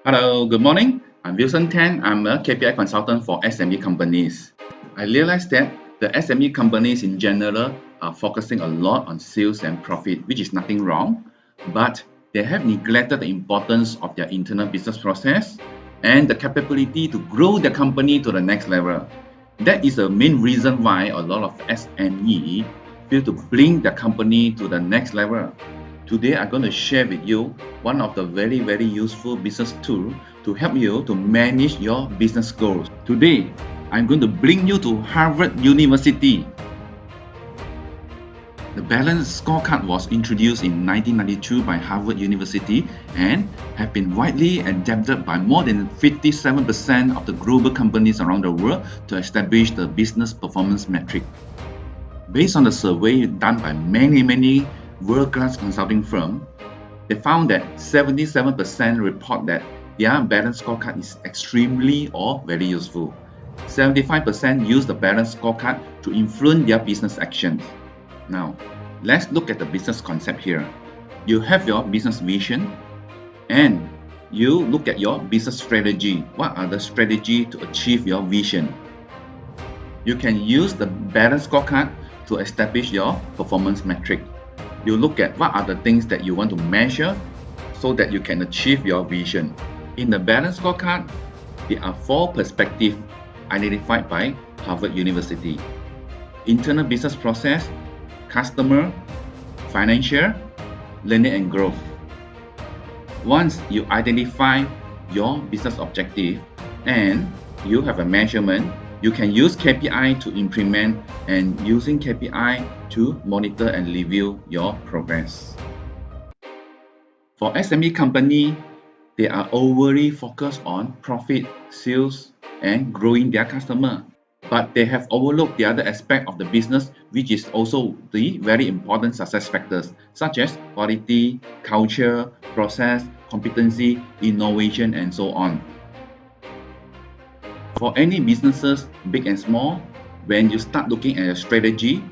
Hello, good morning. I'm Wilson Tan. I'm a KPI consultant for SME companies. I realized that the SME companies in general are focusing a lot on sales and profit, which is nothing wrong, but they have neglected the importance of their internal business process and the capability to grow their company to the next level. That is the main reason why a lot of SME feel to bring their company to the next level. Today, I'm going to share with you one of the very useful business tool to help you to manage your business goals. Today, I'm going to bring you to Harvard University. The Balanced Scorecard was introduced in 1992 by Harvard University and have been widely adapted by more than 57% of the global companies around the world to establish the business performance metric. Based on the survey done by many world-class consulting firms, they found that 77% report that their balanced scorecard is extremely or very useful. 75% use the balanced scorecard to influence their business actions. Now, let's look at the business concept here. You have your business vision and you look at your business strategy. What are the strategies to achieve your vision? You can use the balanced scorecard to establish your performance metric. You look at what are the things that you want to measure so that you can achieve your vision. In the balanced scorecard, there are 4 perspectives identified by Harvard University: internal business process, customer, financial, learning and growth. Once you identify your business objective and you have a measurement, you can use KPI to implement and using KPI to monitor and review your progress. For SME company, they are overly focused on profit, sales, and growing their customer. But they have overlooked the other aspect of the business, which is also the very important success factors, such as quality, culture, process, competency, innovation, and so on. For any businesses, big and small, when you start looking at a strategy,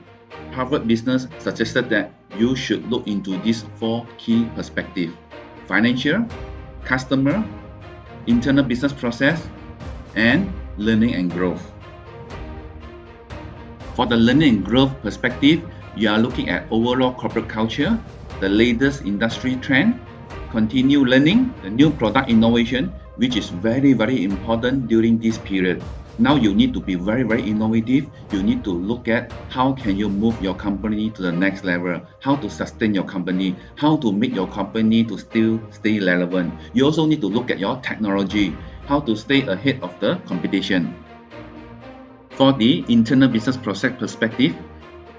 Harvard Business suggested that you should look into these 4 key perspectives: financial, customer, internal business process, and learning and growth. For the learning and growth perspective, you are looking at overall corporate culture, the latest industry trend, continue learning, the new product innovation, which is very important during this period. Now you need to be very innovative. You need to look at how can you move your company to the next level, how to sustain your company, how to make your company to still stay relevant. You also need to look at your technology, how to stay ahead of the competition. For the internal business process perspective,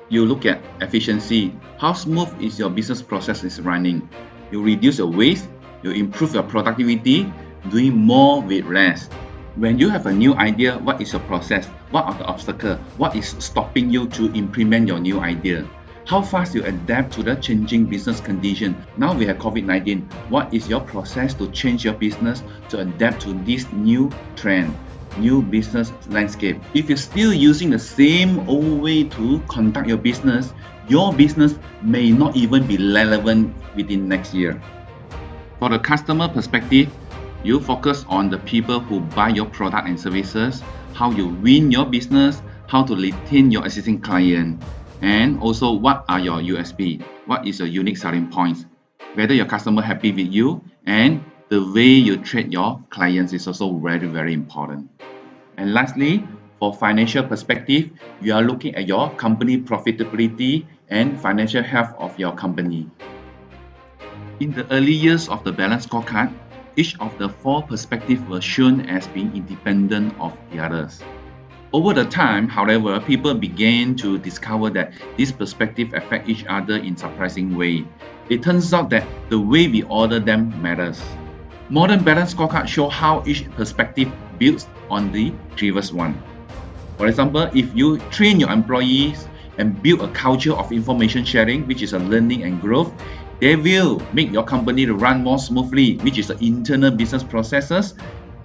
you look at efficiency. How smooth is your business process is running? You reduce your waste, you improve your productivity, doing more with less. When you have a new idea, what is your process? What are the obstacles? What is stopping you to implement your new idea? How fast you adapt to the changing business condition? Now we have COVID-19. What is your process to change your business to adapt to this new trend, new business landscape? If you're still using the same old way to conduct your business may not even be relevant within next year. For the customer perspective, you focus on the people who buy your product and services, how you win your business, how to retain your existing client, and also what are your USP, what is your unique selling points, whether your customer happy with you, and the way you treat your clients is also very important. And lastly, for financial perspective, you are looking at your company profitability and financial health of your company. In the early years of the balanced scorecard, each of the 4 perspectives were shown as being independent of the others. Over the time, however, people began to discover that these perspectives affect each other in surprising way. It turns out that the way we order them matters. Modern balanced scorecard show how each perspective builds on the previous one. For example, if you train your employees and build a culture of information sharing, which is a learning and growth, they will make your company to run more smoothly, which is the internal business processes.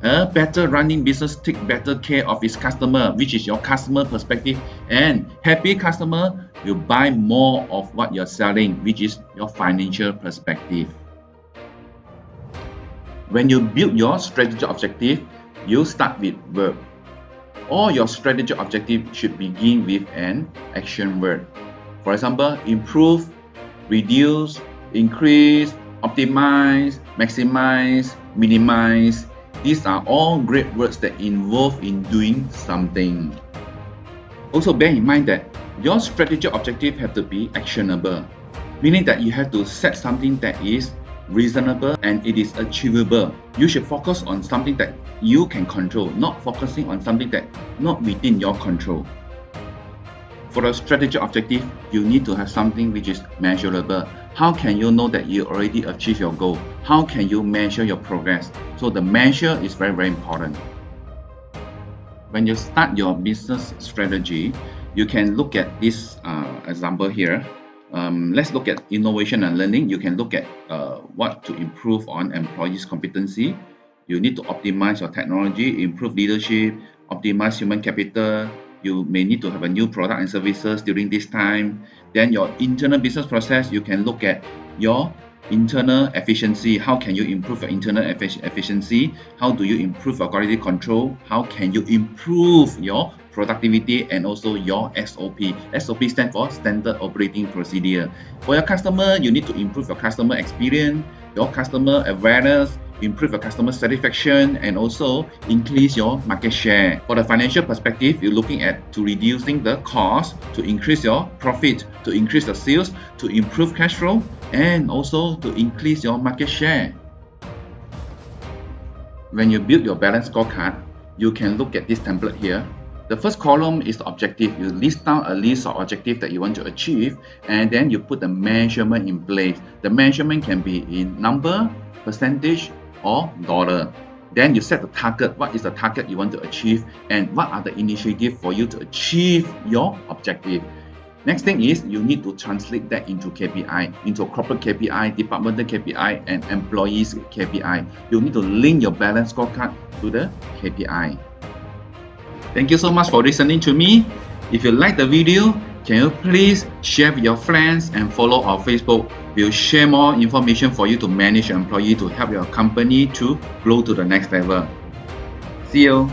A better running business take better care of its customer, which is your customer perspective, and happy customer will buy more of what you're selling, which is your financial perspective. When you build your strategic objective, you start with verb. All your strategic objective should begin with an action word. For example, improve, reduce, increase, optimize, maximize, minimize. These are all great words that involve in doing something. Also bear in mind that your strategic objective have to be actionable, meaning that you have to set something that is reasonable and it is achievable. You should focus on something that you can control, not focusing on something that not within your control. For a strategic objective, you need to have something which is measurable. How can you know that you already achieved your goal? How can you measure your progress? So the measure is very, very important. When you start your business strategy, you can look at this example here. Let's look at innovation and learning. You can look at what to improve on employees' competency. You need to optimize your technology, improve leadership, optimize human capital. You may need to have a new product and services during this time. Then your internal business process, you can look at your internal efficiency. How can you improve your internal efficiency? How do you improve your quality control? How can you improve your productivity and also your SOP? SOP stands for Standard Operating Procedure. For your customer, you need to improve your customer experience, your customer awareness, improve your customer satisfaction, and also increase your market share. For the financial perspective, you're looking at to reducing the cost, to increase your profit, to increase the sales, to improve cash flow, and also to increase your market share. When you build your balance scorecard, you can look at this template here. The first column is the objective. You list down a list of objectives that you want to achieve, and then you put the measurement in place. The measurement can be in number, percentage, or dollar. Then you set the target. What is the target you want to achieve, and what are the initiatives for you to achieve your objective? Next thing is you need to translate that into KPI, into corporate KPI, departmental KPI, and employees KPI. You need to link your balance scorecard to the KPI. Thank you so much for listening to me. If you like the video, can you please share with your friends and follow our Facebook? We'll share more information for you to manage your employee to help your company to grow to the next level. See you.